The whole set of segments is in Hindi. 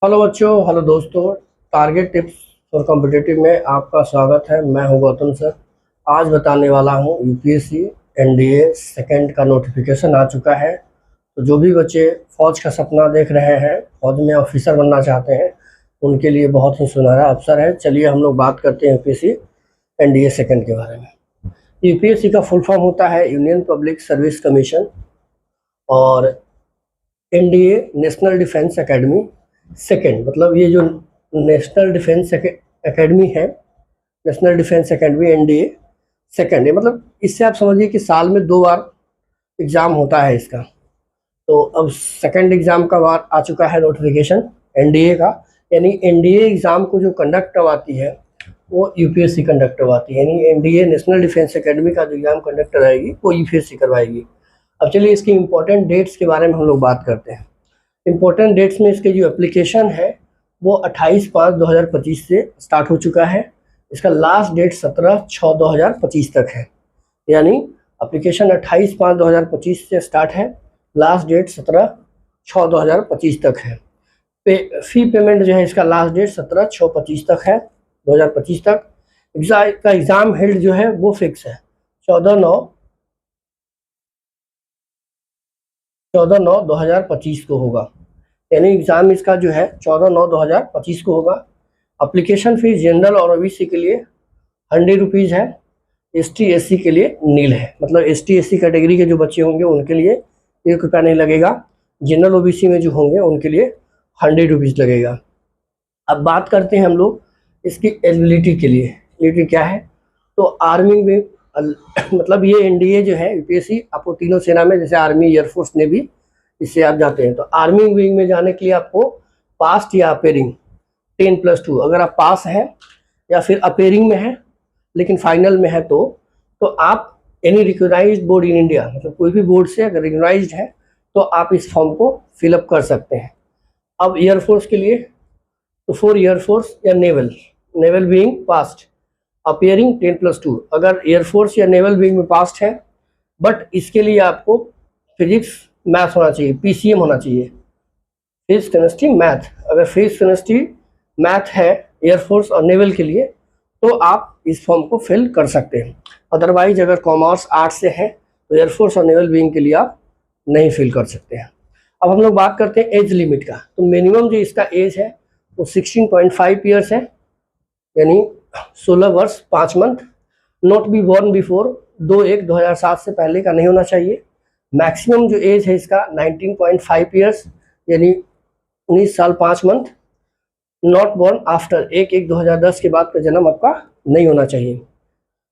हेलो बच्चों, हेलो दोस्तों। टारगेट टिप्स फॉर कॉम्पिटिटिव में आपका स्वागत है। मैं हूं गौतम सर। आज बताने वाला हूं यूपीएससी एनडीए सेकंड का नोटिफिकेशन आ चुका है। तो जो भी बच्चे फौज का सपना देख रहे हैं, फौज में ऑफिसर बनना चाहते हैं, उनके लिए बहुत ही सुनहरा अवसर है। चलिए हम लोग बात करते हैं यूपीएससी एनडीए सेकंड के बारे में। यूपीएससी का फुल फॉर्म होता है यूनियन पब्लिक सर्विस कमीशन, और NDA national defence academy second. मतलब ये जो नेशनल डिफेंस एकेडमी है, national defence academy NDA second है। मतलब इससे आप समझिए कि साल में 2 बार एग्ज़ाम होता है इसका। तो अब सेकेंड एग्ज़ाम का बार आ चुका है नोटिफिकेशन एनडीए का। यानी एनडीए एग्ज़ाम को जो कंडक्ट करवाती है वो यूपीएससी कंडक्ट करवाती है। यानी एनडीए नेशनल डिफेंस एकेडमी का जो एग्ज़ाम कंडक्ट कराएगी वो यूपीएससी करवाएगी। अब चलिए इसकी इम्पोर्टेंट डेट्स के बारे में हम लोग बात करते हैं। इम्पोर्टेंट डेट्स में इसके जो एप्लीकेशन है वो 28/5/2025 से स्टार्ट हो चुका है। इसका लास्ट डेट 17/6/2025 तक है। यानी एप्लीकेशन 28/5/2025 से स्टार्ट है, लास्ट डेट 17/6/2025 तक है। फ़ी पेमेंट जो है इसका लास्ट डेट 17/6/25 तक है, 2025 तक। एग्ज़ाम हेल्ड जो है वो फिक्स है, 14/9/2025 को होगा। यानी एग्ज़ाम इसका जो है 14/9/2025 को होगा। अप्लीकेशन फ़ीस जनरल और ओबीसी के लिए 100 रुपीज़ है, एसटी एससी के लिए नील है। मतलब एसटी एससी कैटेगरी के जो बच्चे होंगे उनके लिए 1 रुपया नहीं लगेगा। जनरल ओबीसी में जो होंगे उनके लिए 100 रुपीज़ लगेगा। अब बात करते हैं हम लोग इसकी एलिजिबिलिटी के लिए। एलिजिबिलिटी क्या है? तो आर्मी में मतलब ये एनडीए जो है यूपीएससी, आपको तीनों सेना में, जैसे आर्मी, एयरफोर्स, नेवी, इससे आप जाते हैं। तो आर्मी विंग में जाने के लिए आपको पास्ट या अपेयरिंग 10+2, अगर आप पास हैं या फिर अपेयरिंग में हैं लेकिन फाइनल में है तो आप any recognised board in India, मतलब कोई भी बोर्ड से अगर रिकॉग्नाइज्ड है तो आप इस फॉर्म को फिलअप कर सकते हैं। अब एयरफोर्स के लिए तो फॉर एयरफोर्स या नेवल बीइंग पास्ट, अपेयरिंग 10+2। अगर एयरफोर्स या नेवल बीइंग में पास्ट है, बट इसके लिए आपको फिजिक्स मैथ होना चाहिए, पीसीएम होना चाहिए, फिजिक्स केमिस्ट्री मैथ। अगर फिजिक्स केमिस्ट्री मैथ है एयरफोर्स और नेवल के लिए तो आप इस फॉर्म को फिल कर सकते हैं। अदरवाइज अगर कॉमर्स आर्ट्स से है तो एयरफोर्स और नेवल बीइंग के लिए आप नहीं फिल कर सकते हैं। अब हम लोग बात करते हैं एज लिमिट का। तो मिनिमम जो इसका एज है वो 16.5 ईयर्स है, यानी 16 वर्ष 5 month. Not be born before 2/1/2007 से पहले का नहीं होना चाहिए। मैक्सिमम जो एज है इसका 19.5 ईयर्स, यानी 19 साल 5 मंथ। नॉट बॉर्न आफ्टर 1/1/2010 के बाद का जन्म आपका नहीं होना चाहिए।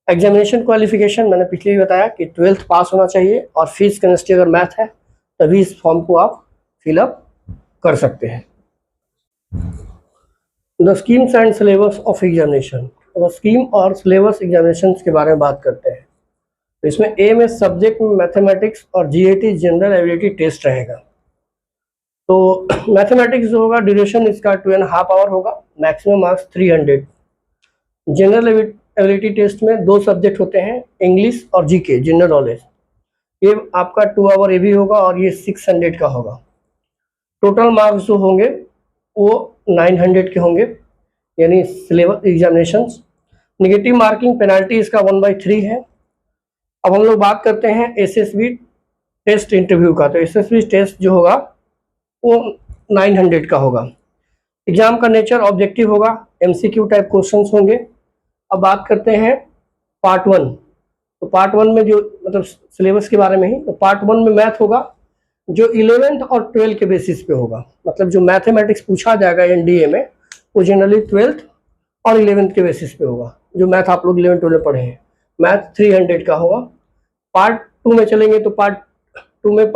एग्जामिनेशन क्वालिफिकेशन मैंने पिछले ही बताया कि 12th पास होना चाहिए, और फिजिक्स केमिस्ट्री अगर मैथ है तभी इस फॉर्म को आप फिलअप कर सकते हैं। The schemes and syllabus of examination. तो स्कीम और सिलेबस एग्जामिनेशन के बारे में बात करते हैं। तो इसमें एएमएस सब्जेक्ट में मैथमेटिक्स और जीएटी जनरल एबिलिटी टेस्ट रहेगा। तो मैथमेटिक्स जो होगा, ड्यूरेशन इसका 2.5 आवर होगा, maximum marks 300। General ability test में 2 सब्जेक्ट होते हैं, इंग्लिश और जीके जनरल नॉलेज। ये आपका 2 आवर ये भी होगा, और ये 600 का होगा। टोटल मार्क्स जो होंगे वो 900 के होंगे, यानी syllabus examinations. Negative marking penalty इसका 1/3 है। अब हम लोग बात करते हैं एसएसबी टेस्ट इंटरव्यू का। तो एसएसबी टेस्ट जो होगा वो 900 का होगा। एग्जाम का नेचर ऑब्जेक्टिव होगा, एमसीक्यू टाइप क्वेश्चंस होंगे। अब बात करते हैं पार्ट 1। तो पार्ट 1 में जो, मतलब सिलेबस के बारे में ही, तो पार्ट 1 में मैथ होगा जो 11th और 12th के बेसिस पे होगा। मतलब जो मैथमेटिक्स पूछा जाएगा एनडीए में वो जनरली 12th और 11th के बेसिस पे होगा। जो मैथ आप लोग 11th 12th में पढ़े हैं, मैथ 300 का होगा। पार्ट 2 में चलेंगे तो पार्ट 2 में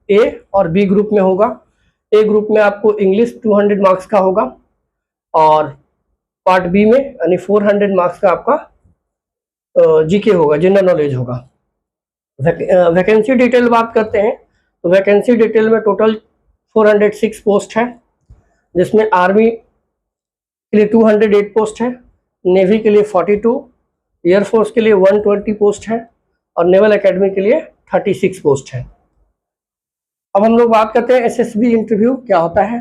ए और बी ग्रुप में होगा। ए ग्रुप में आपको इंग्लिश 200 मार्क्स का होगा, और पार्ट बी में यानी 400 मार्क्स का आपका जीके होगा, जनरल नॉलेज होगा। वैकेंसी डिटेल बात करते हैं। तो वैकेंसी डिटेल में टोटल 406 पोस्ट है, जिसमें आर्मी के लिए 208 पोस्ट है, नेवी के लिए 42, एयरफोर्स के लिए 120 पोस्ट है, और नेवल एकेडमी के लिए 36 पोस्ट है। अब हम लोग बात करते हैं एसएसबी इंटरव्यू क्या होता है।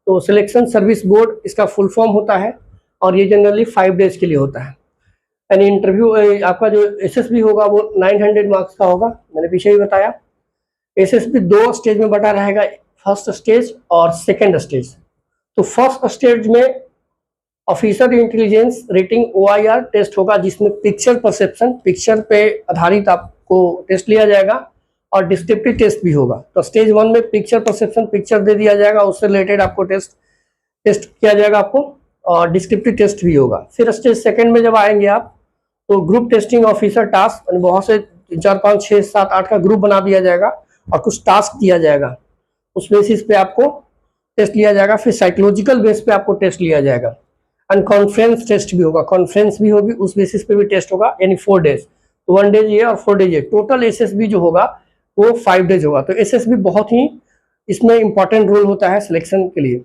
तो सिलेक्शन सर्विस बोर्ड इसका फुल फॉर्म होता है और ये जनरली 5 डेज के लिए होता है। यानी इंटरव्यू आपका जो एसएसबी होगा वो 900 मार्क्स का होगा, मैंने पीछे ही बताया। एसएसबी 2 स्टेज में बटा रहेगा, फर्स्ट स्टेज और सेकेंड स्टेज। तो फर्स्ट स्टेज में officer intelligence rating OIR test होगा, जिसमें पिक्चर परसेप्शन, पिक्चर पे आधारित आपको टेस्ट लिया जाएगा और डिस्क्रिप्टिव टेस्ट भी होगा। तो स्टेज 1 में पिक्चर परसेप्शन, पिक्चर दे दिया जाएगा, उससे रिलेटेड आपको टेस्ट किया जाएगा आपको, और डिस्क्रिप्टिव टेस्ट भी होगा। फिर स्टेज सेकंड में जब आएंगे आप, तो ग्रुप टेस्टिंग ऑफिसर टास्क, बहुत से 4, 5, 6, 7, 8 का ग्रुप बना दिया जाएगा और कुछ टास्क दिया जाएगा, उस बेसिस पे आपको टेस्ट लिया जाएगा। फिर साइकोलॉजिकल बेस पे आपको टेस्ट लिया जाएगा। एंड कॉन्फ्रेंस टेस्ट भी होगा, कॉन्फ्रेंस भी होगी, उस बेसिस पे भी टेस्ट होगा, यानी 4 डेज। तो 1 डेज ये और 4 डेज ये, टोटल एसएसबी जो होगा वो 5 डेज होगा। तो एसएसबी बहुत ही इसमें इंपॉर्टेंट रोल होता है सिलेक्शन के लिए।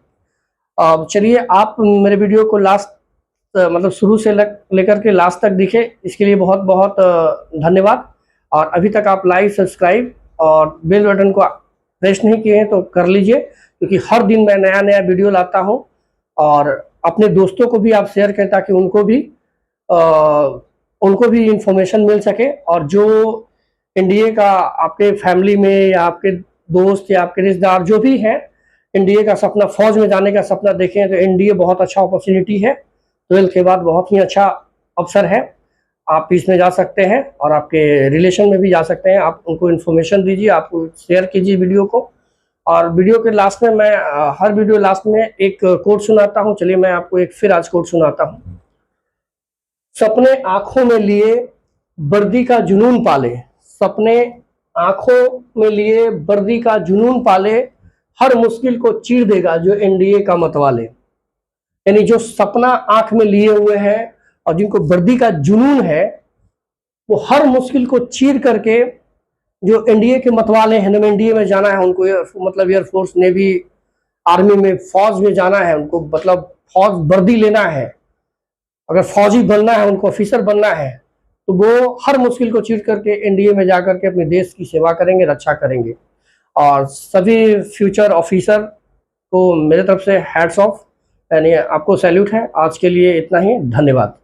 चलिए, आप मेरे वीडियो को लास्ट मतलब शुरू से लेकर के लास्ट तक दिखे, इसके लिए बहुत बहुत धन्यवाद। और अभी तक आप लाइक, सब्सक्राइब और बेल बटन को प्रेस नहीं किए हैं तो कर लीजिए, क्योंकि हर दिन मैं नया नया वीडियो लाता हूं। और अपने दोस्तों को भी आप शेयर करें ताकि उनको भी इंफॉर्मेशन मिल सके। और जो एनडीए का आपके फैमिली में या आपके दोस्त या आपके रिश्तेदार जो भी हैं, एनडीए का सपना, फौज में जाने का सपना देखें, तो एनडीए बहुत अच्छा अपॉर्चुनिटी है। 12th के बाद बहुत ही अच्छा अवसर है, आप इसमें जा सकते हैं और आपके रिलेशन में भी जा सकते हैं। आप उनको इन्फॉर्मेशन दीजिए, आप शेयर कीजिए वीडियो को। और वीडियो के लास्ट में मैं हर वीडियो लास्ट में एक कोट सुनाता हूँ। चलिए, मैं आपको एक फिर आज कोट सुनाता हूँ। सपने आंखों में लिए वर्दी का जुनून पाले, सपने आंखों में लिए वर्दी का जुनून पाले, हर मुश्किल को चीर देगा जो एनडीए का मतवाले। यानी जो सपना आंख में लिए हुए हैं और जिनको वर्दी का जुनून है, वो हर मुश्किल को चीर करके जो एनडीए के मतवाले हैं, एनडीए में जाना है उनको, मतलब एयरफोर्स, नेवी, आर्मी में, फौज में जाना है उनको, मतलब फौज वर्दी लेना है, अगर फौजी बनना है उनको, ऑफिसर बनना है, तो वो हर मुश्किल को चीर करके एनडीए में जाकर के अपने देश की सेवा करेंगे, रक्षा करेंगे। और सभी फ्यूचर ऑफिसर को मेरे तरफ से हैट्स ऑफ, यानी आपको सैल्यूट है। आज के लिए इतना ही, धन्यवाद।